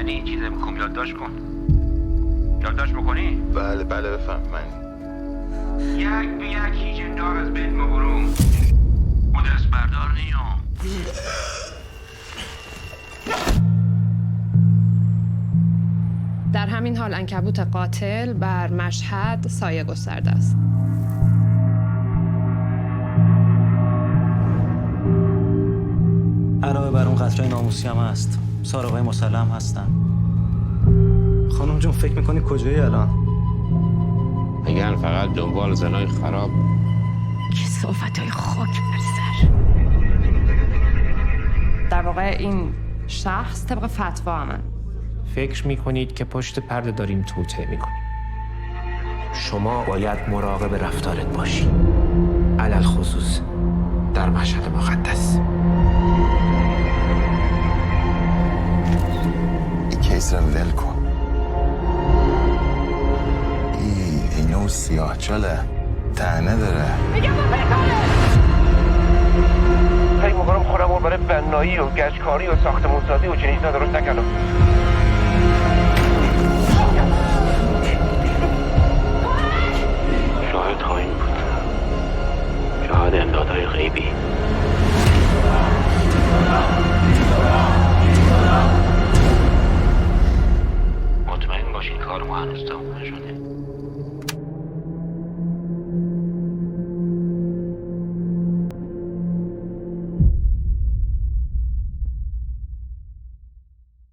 یعنی چیز میکنم یادداشت کن. یادداشت بکنی؟ بله بفهم من یک به یک هیچ اندار از بین ما برو. ما دست بردار نیام. در همین حال عنکبوت قاتل بر مشهد سایه گسترده است. علاوه بر اون قطرهای ناموسی هم هست. سارقای مسلم هستن. خانم جون فکر میکنی کجایی الان؟ میگن فقط دنبال زنای خراب. کثافت‌های خاک بر سر. در واقع این شخص طبق فتوا همه. فکر میکنید که پشت پرده داریم توطئه میکنیم. شما باید مراقب رفتارت باشی. علل خصوص در مشهد مقدس. این کیس رو ول کن. اینو سیاه چاله تنه داره. فکر میکنم خودم برای بنایی و گچکاری و ساختمونسازی و چنین چیزا درست نکردم. شاهد خواهیم بود. شاهد امدادهای غیبی. مطمئن باشین کار ما هنوز تموم نشده.